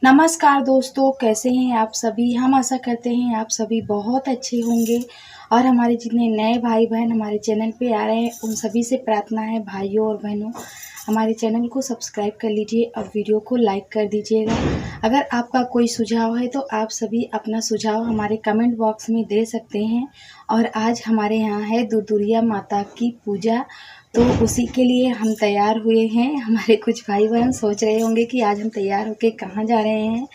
नमस्कार दोस्तों, कैसे हैं आप सभी। हम आशा करते हैं आप सभी बहुत अच्छे होंगे। और हमारे जितने नए भाई बहन हमारे चैनल पे आ रहे हैं उन सभी से प्रार्थना है, भाइयों और बहनों, हमारे चैनल को सब्सक्राइब कर लीजिए और वीडियो को लाइक कर दीजिएगा। अगर आपका कोई सुझाव है तो आप सभी अपना सुझाव हमारे कमेंट बॉक्स में दे सकते हैं। और आज हमारे यहाँ है दुर्दुरिया माता की पूजा, तो उसी के लिए हम तैयार हुए हैं। हमारे कुछ भाई बहन सोच रहे होंगे कि आज हम तैयार होके कहाँ जा रहे हैं।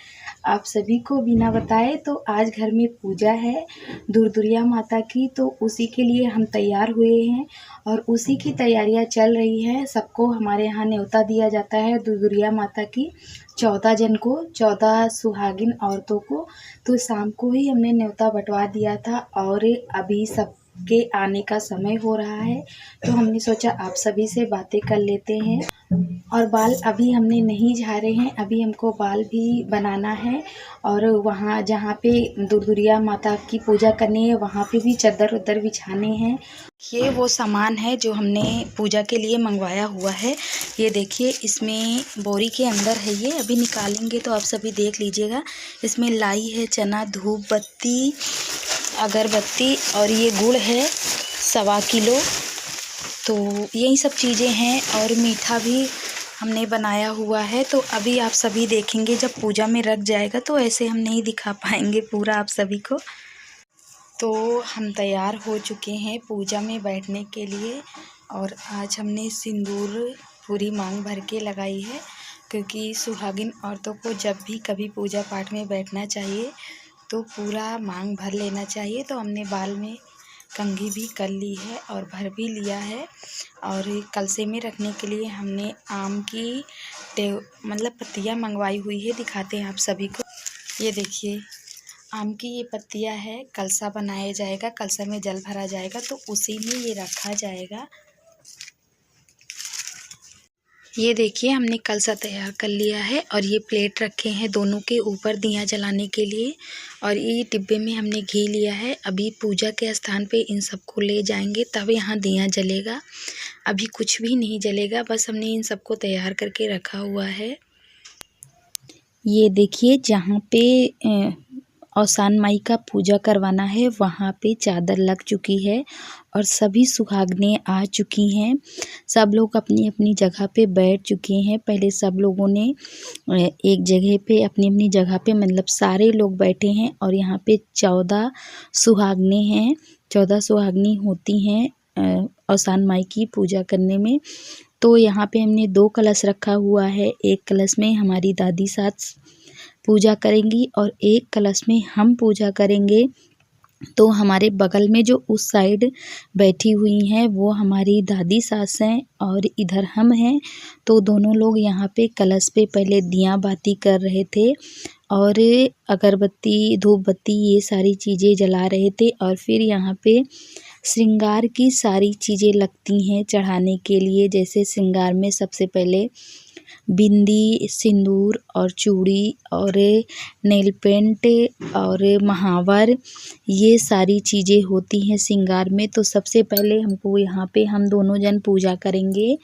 आप सभी को बिना बताए तो आज घर में पूजा है दुर्दुरिया माता की, तो उसी के लिए हम तैयार हुए हैं और उसी की तैयारियां चल रही हैं। सबको हमारे यहाँ न्योता दिया जाता है दुर्दुरिया माता की 14 जन को, 14 सुहागिन औरतों को। तो शाम को ही हमने न्योता बंटवा दिया था और अभी सबके आने का समय हो रहा है, तो हमने सोचा आप सभी से बातें कर लेते हैं। और बाल अभी हमने नहीं झाड़े हैं, अभी हमको बाल भी बनाना है। और वहाँ जहाँ पे दुर्दुरिया माता की पूजा करनी है वहाँ पे भी चादर उदर बिछाने हैं। ये वो सामान है जो हमने पूजा के लिए मंगवाया हुआ है। ये देखिए, इसमें बोरी के अंदर है, ये अभी निकालेंगे तो आप सभी देख लीजिएगा। इसमें लाई है, चना, धूप बत्ती, अगरबत्ती और ये गुड़ है 1.25 किलो। तो यही सब चीज़ें हैं और मीठा भी हमने बनाया हुआ है। तो अभी आप सभी देखेंगे जब पूजा में रख जाएगा, तो ऐसे हम नहीं दिखा पाएंगे पूरा आप सभी को। तो हम तैयार हो चुके हैं पूजा में बैठने के लिए। और आज हमने सिंदूर पूरी मांग भर के लगाई है, क्योंकि सुहागिन औरतों को जब भी कभी पूजा पाठ में बैठना चाहिए तो पूरा मांग भर लेना चाहिए। तो हमने बाल में कंघी भी कर ली है और भर भी लिया है। और कलसे में रखने के लिए हमने आम की पत्तियां मंगवाई हुई है, दिखाते हैं आप सभी को। ये देखिए, आम की ये पत्तियां है, कलसा बनाया जाएगा, कलसा में जल भरा जाएगा तो उसी में ये रखा जाएगा। ये देखिए, हमने कलसा तैयार कर लिया है और ये प्लेट रखे हैं दोनों के ऊपर दिया जलाने के लिए। और ये डिब्बे में हमने घी लिया है। अभी पूजा के स्थान पे इन सबको ले जाएंगे तब यहाँ दिया जलेगा, अभी कुछ भी नहीं जलेगा। बस हमने इन सबको तैयार करके रखा हुआ है। ये देखिए, जहाँ पे औसान माई का पूजा करवाना है वहाँ पे चादर लग चुकी है और सभी सुहागनें आ चुकी हैं। सब लोग अपनी अपनी जगह पे बैठ चुके हैं। पहले सब लोगों ने एक जगह पे अपनी अपनी जगह पे सारे लोग बैठे हैं। और यहाँ पे 14 सुहागनें हैं, 14 सुहागनी होती हैं औसान माई की पूजा करने में। तो यहाँ पे हमने 2 कलश रखा हुआ है। एक कलश में हमारी दादी सास पूजा करेंगी और एक कलश में हम पूजा करेंगे। तो हमारे बगल में जो उस साइड बैठी हुई हैं वो हमारी दादी सास हैं और इधर हम हैं। तो दोनों लोग यहाँ पे कलश पे पहले दिया बाती कर रहे थे और अगरबत्ती, धूप बत्ती ये सारी चीज़ें जला रहे थे। और फिर यहाँ पे श्रृंगार की सारी चीज़ें लगती हैं चढ़ाने के लिए। जैसे श्रृंगार में सबसे पहले बिंदी, सिंदूर और चूड़ी और नेल पेंट और महावर, ये सारी चीज़ें होती हैं श्रृंगार में। तो सबसे पहले हमको यहाँ पे हम दोनों जन पूजा करेंगे,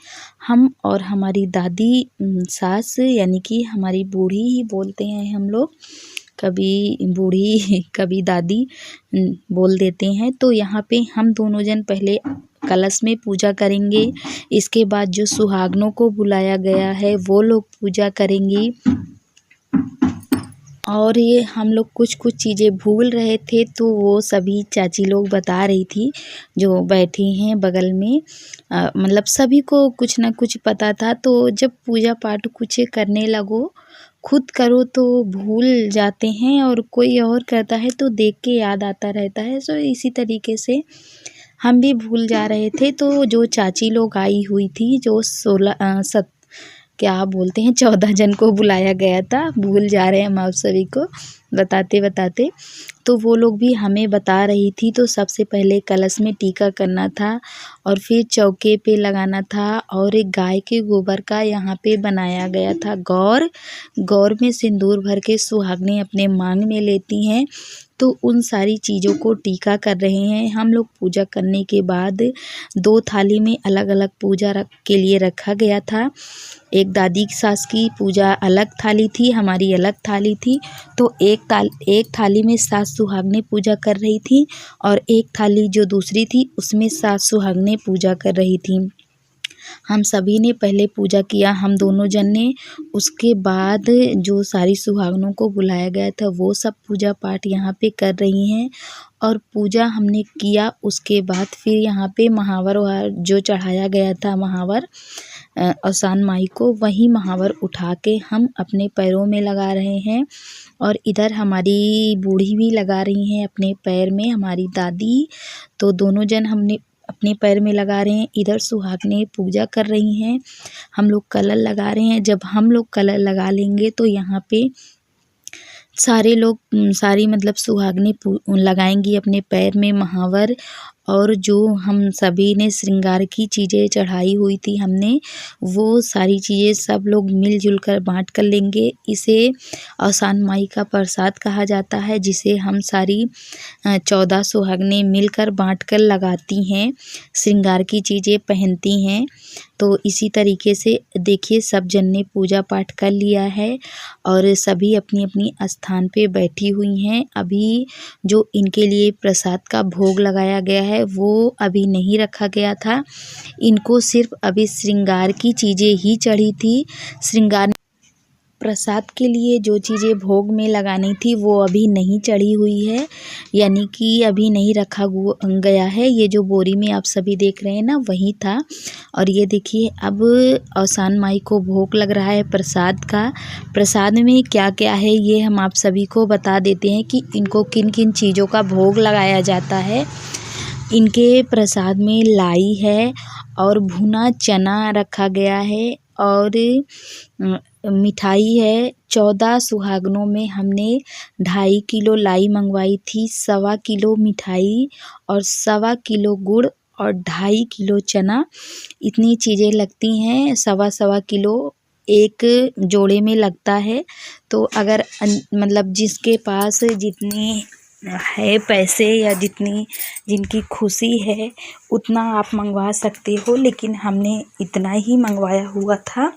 हम और हमारी दादी सास, यानी कि हमारी बूढ़ी ही बोलते हैं हम लोग, कभी बूढ़ी कभी दादी बोल देते हैं। तो यहाँ पे हम दोनों जन पहले कलश में पूजा करेंगे। इसके बाद जो सुहागनों को बुलाया गया है वो लोग पूजा करेंगी। और ये हम लोग कुछ चीज़ें भूल रहे थे, तो वो सभी चाची लोग बता रही थी जो बैठी हैं बगल में। सभी को कुछ ना कुछ पता था। तो जब पूजा पाठ कुछ करने लगो, खुद करो तो भूल जाते हैं और कोई और करता है तो देख के याद आता रहता है। सो इसी तरीके से हम भी भूल जा रहे थे। तो जो चाची लोग आई हुई थी, जो 14 जन को बुलाया गया था, भूल जा रहे हैं हम आप सभी को। बताते बताते। तो वो लोग भी हमें बता रही थी। तो सबसे पहले कलश में टीका करना था और फिर चौके पे लगाना था और एक गाय के गोबर का यहाँ पे बनाया गया था गौर। गौर में सिंदूर भर के सुहागनें अपने मांग में लेती हैं। तो उन सारी चीज़ों को टीका कर रहे हैं हम लोग। पूजा करने के बाद 2 थाली में अलग अलग पूजा के लिए रखा गया था। एक दादी सास की पूजा अलग थाली थी, हमारी अलग थाली थी। तो एक थाली में सास सुहागनें पूजा कर रही थी और एक थाली जो दूसरी थी उसमें सास सुहागनें पूजा कर रही थी। हम सभी ने पहले पूजा किया, हम दोनों जन ने। उसके बाद जो सारी सुहागनों को बुलाया गया था वो सब पूजा पाठ यहाँ पे कर रही हैं और पूजा हमने किया। उसके बाद फिर यहाँ पे महावर जो चढ़ाया गया था, महावर औसान माई को, वही महावर उठा के हम अपने पैरों में लगा रहे हैं और इधर हमारी बूढ़ी भी लगा रही हैं अपने पैर में, हमारी दादी। तो दोनों जन हमने अपने पैर में लगा रहे हैं। इधर सुहागनें पूजा कर रही हैं, हम लोग कलर लगा रहे हैं। जब हम लोग कलर लगा लेंगे तो यहाँ पे सारे लोग सारी मतलब सुहागनें लगाएंगी अपने पैर में महावर। और जो हम सभी ने श्रृंगार की चीज़ें चढ़ाई हुई थी हमने, वो सारी चीज़ें सब लोग मिलजुल कर बाँट कर लेंगे। इसे औसान माई का प्रसाद कहा जाता है, जिसे हम सारी 14 सुहागनें मिलकर बाँट कर लगाती हैं, श्रृंगार की चीज़ें पहनती हैं। तो इसी तरीके से देखिए सब जन ने पूजा पाठ कर लिया है और सभी अपनी अपनी स्थान पे बैठी हुई हैं। अभी जो इनके लिए प्रसाद का भोग लगाया गया है वो अभी नहीं रखा गया था। इनको सिर्फ अभी श्रृंगार की चीज़ें ही चढ़ी थी। श्रृंगार प्रसाद के लिए जो चीज़ें भोग में लगानी थी वो अभी नहीं चढ़ी हुई है, यानी कि अभी नहीं रखा गया है। ये जो बोरी में आप सभी देख रहे हैं ना, वही था। और ये देखिए अब औसान माई को भोग लग रहा है प्रसाद का। प्रसाद में क्या क्या है ये हम आप सभी को बता देते हैं कि इनको किन किन चीज़ों का भोग लगाया जाता है। इनके प्रसाद में लाई है और भुना चना रखा गया है और मिठाई है। 14 सुहागनों में हमने 2.5 किलो लाई मंगवाई थी, 1.25 किलो मिठाई और 1.25 किलो गुड़ और 2.5 किलो चना। इतनी चीज़ें लगती हैं, 1.25 किलो एक जोड़े में लगता है। तो अगर मतलब जिसके पास जितनी है पैसे या जितनी जिनकी खुशी है उतना आप मंगवा सकते हो, लेकिन हमने इतना ही मंगवाया हुआ था।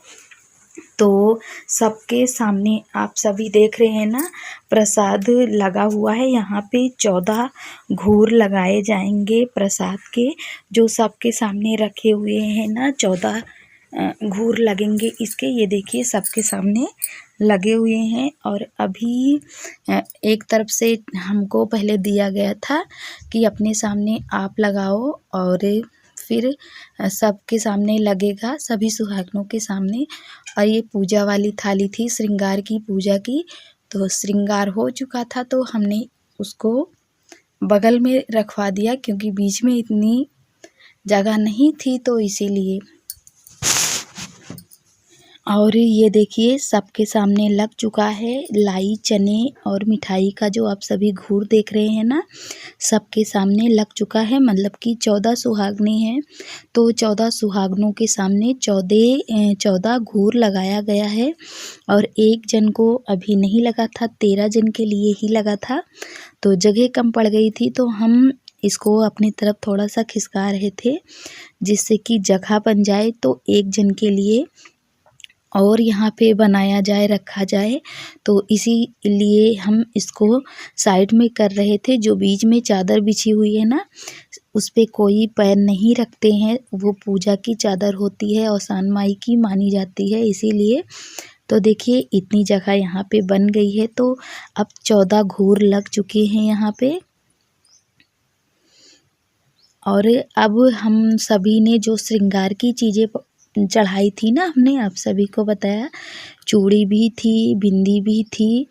तो सबके सामने आप सभी देख रहे हैं ना, प्रसाद लगा हुआ है। यहाँ पे 14 घूर लगाए जाएंगे प्रसाद के, जो सबके सामने रखे हुए हैं ना, 14 घूर लगेंगे इसके। ये देखिए सबके सामने लगे हुए हैं। और अभी एक तरफ से हमको पहले दिया गया था कि अपने सामने आप लगाओ और फिर सबके सामने लगेगा, सभी सुहागनों के सामने। और ये पूजा वाली थाली थी श्रृंगार की पूजा की। तो श्रृंगार हो चुका था तो हमने उसको बगल में रखवा दिया, क्योंकि बीच में इतनी जगह नहीं थी तो इसीलिए। और ये देखिए सबके सामने लग चुका है लाई, चने और मिठाई का जो आप सभी घूर देख रहे हैं ना, सबके सामने लग चुका है। मतलब कि 14 सुहागनें हैं तो 14 सुहागनों के सामने 14 घूर लगाया गया है। और एक जन को अभी नहीं लगा था, 13 जन के लिए ही लगा था। तो जगह कम पड़ गई थी तो हम इसको अपनी तरफ थोड़ा सा खिसका रहे थे, जिससे कि जगह बन जाए तो एक जन के लिए और यहाँ पे बनाया जाए, रखा जाए। तो इसीलिए हम इसको साइड में कर रहे थे। जो बीच में चादर बिछी हुई है ना, उस पे कोई पैर नहीं रखते हैं, वो पूजा की चादर होती है, औसान माई की मानी जाती है, इसीलिए। तो देखिए इतनी जगह यहाँ पे बन गई है। तो अब 14 घूर लग चुके हैं यहाँ पे। और अब हम सभी ने जो श्रृंगार की चीज़ें चढ़ाई थी ना, हमने आप सभी को बताया, चूड़ी भी थी, बिंदी भी थी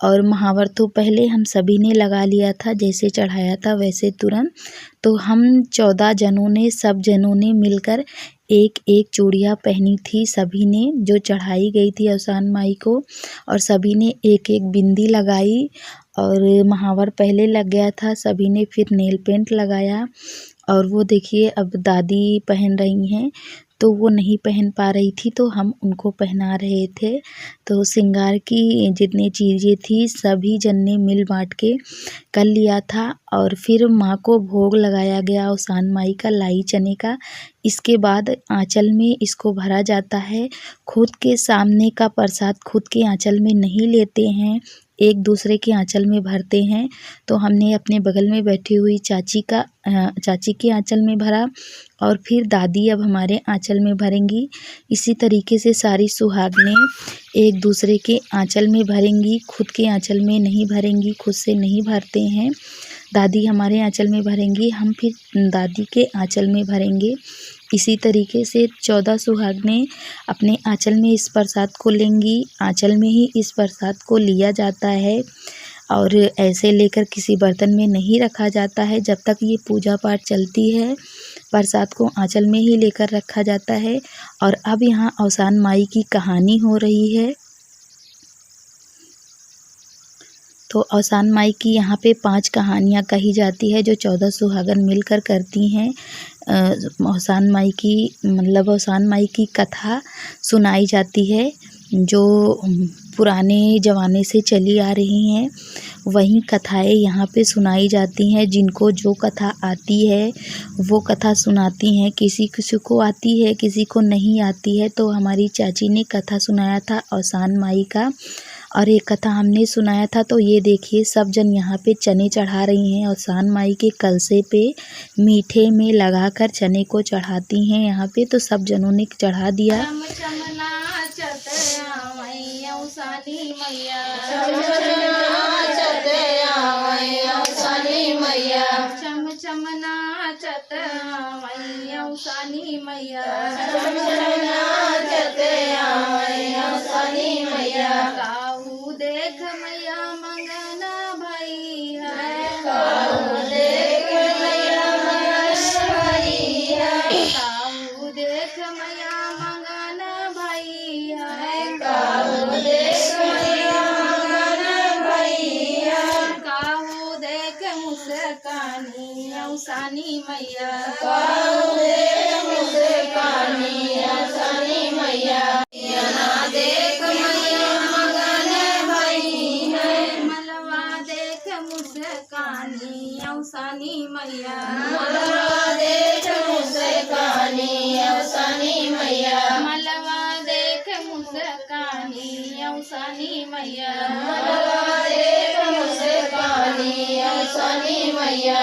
और महावर तो पहले हम सभी ने लगा लिया था, जैसे चढ़ाया था वैसे तुरंत। तो हम 14 जनों ने, सब जनों ने मिलकर एक एक चूड़ियाँ पहनी थी सभी ने, जो चढ़ाई गई थी अवसान माई को। और सभी ने एक एक बिंदी लगाई और महावर पहले लग गया था, सभी ने फिर नेल पेंट लगाया। और वो देखिए अब दादी पहन रही हैं, तो वो नहीं पहन पा रही थी तो हम उनको पहना रहे थे। तो श्रृंगार की जितनी चीज़ें थी सभी जन ने मिल बाँट के कर लिया था। और फिर माँ को भोग लगाया गया अवसान माई का, लाई चने का। इसके बाद आंचल में इसको भरा जाता है। खुद के सामने का प्रसाद खुद के आंचल में नहीं लेते हैं, एक दूसरे के आंचल में भरते हैं। तो हमने अपने बगल में बैठी हुई चाची के आंचल में भरा और फिर दादी अब हमारे आंचल में भरेंगी। इसी तरीके से सारी सुहागनें एक दूसरे के आंचल में भरेंगी, खुद के आंचल में नहीं भरेंगी, खुद से नहीं भरते हैं। दादी हमारे आंचल में भरेंगी, हम फिर दादी के आंचल में भरेंगे। इसी तरीके से 14 सुहागनें अपने आंचल में इस प्रसाद को लेंगी। आंचल में ही इस प्रसाद को लिया जाता है और ऐसे लेकर किसी बर्तन में नहीं रखा जाता है। जब तक ये पूजा पाठ चलती है प्रसाद को आंचल में ही लेकर रखा जाता है। और अब यहाँ अवसान माई की कहानी हो रही है। तो अवसान माई की यहाँ पे 5 कहानियाँ कही जाती है जो 14 सुहागन मिलकर करती हैं। अवसान माई की मतलब अवसान माई की कथा सुनाई जाती है जो पुराने ज़माने से चली आ रही हैं। वही कथाएँ यहाँ पे सुनाई जाती हैं। जिनको जो कथा आती है वो कथा सुनाती हैं। किसी किसी को आती है, किसी को नहीं आती है। तो हमारी चाची ने कथा सुनाया था अवसान माई का और एक कथा हमने सुनाया था। तो ये देखिए सब जन यहाँ पे चने चढ़ा रही हैं अवसान माई के कलशे पे, मीठे में लगाकर चने को चढ़ाती हैं यहाँ पे। तो सब जनों ने चढ़ा दिया। काऊ देख मैया मंगना भई है, काऊ देख मैया मंगना भई है, काऊ देख मैया मंगना भई है, काऊ देख मैया मंगना भई है, काऊ देख मुस्कानी अवसानी मैया, काऊ देख मुस्कानी अवसानी मैया, ना देख मैया मुस्कानी अवसानी मैया, मलवा देख मुस्कानी अवसानी मैया, मलवा देख मुस्कानी अवसानी मैया, मलवा देख मुस्कानी अवसानी मैया।